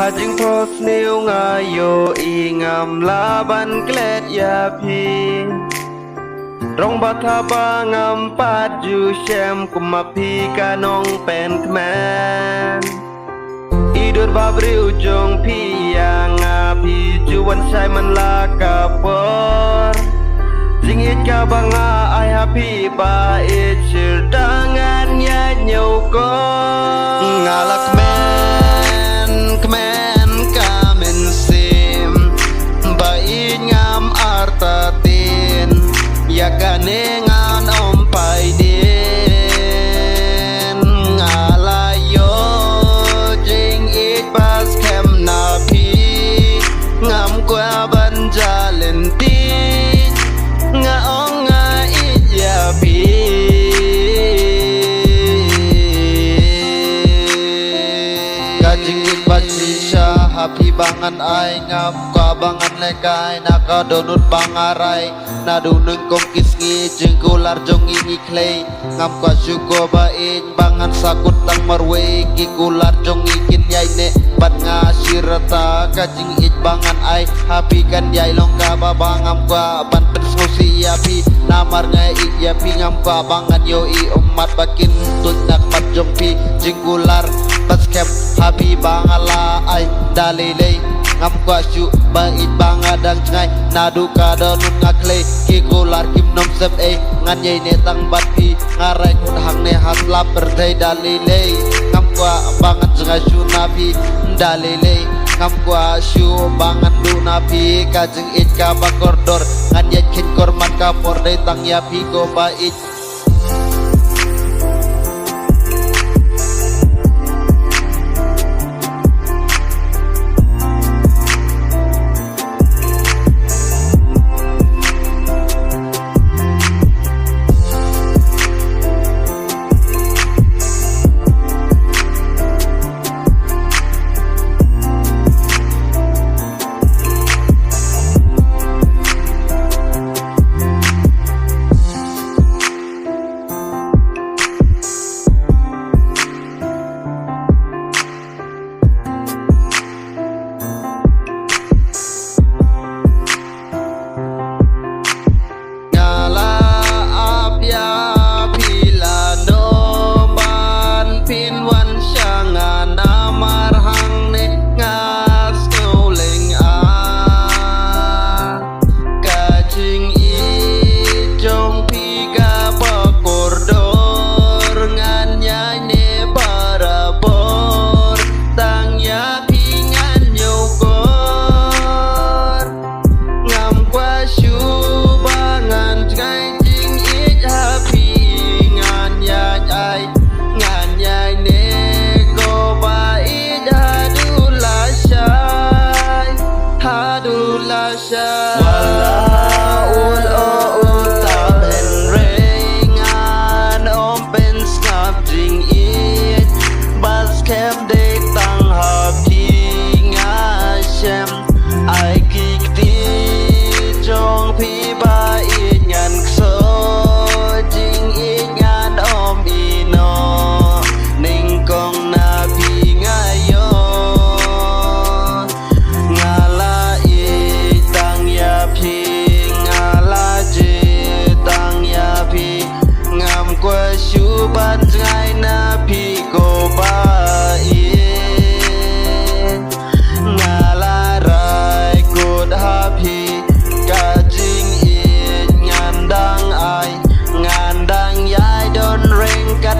Kajing pos niu ngayo ingam laban klet ya pi Rong bata bangam padu shem kumapi kanong pen kmen Idur babri ujung pi yang api juan sai man la kapor Jingit ka banga ai happy ba it dangan ya nyoko Ngalak men kamen sim Bain ngam artatin Ya kanengan ompai din Ngalayo jing it pas kem napi Ngam kwa banjalen tin Ngaong nga iyapi Kajing itbasisya happy bangan ay ngam kwa bangan lekay nakadunod pangaray naduneng kong kisngi jengkular jong ingi clay ngam kwa syuko bain bangan sakut tang marwe kikular jong ikin yay ne bat nga sirata kajing it bangan ay happy kan yay long kababangam kwa ban pensusi yapi namar nga iyapi ngam kwa bangan yo i umat bakin tut nak mat jong pi jengkular baskem happy bangala ay dalilay ngam kwa syu bait bangadang ngai nadu kadonut ngaklay kikular kim nom sep ngan yai ne tang bat pi ngarai kut hang ne haslap berdai dalilay ngam kwa bangan ngai syu napi dalilay ngam kwa syu bangan du napi kajeng it ka bakordor ngan yai kin korman ka pordai tang ya pi go bait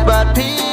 But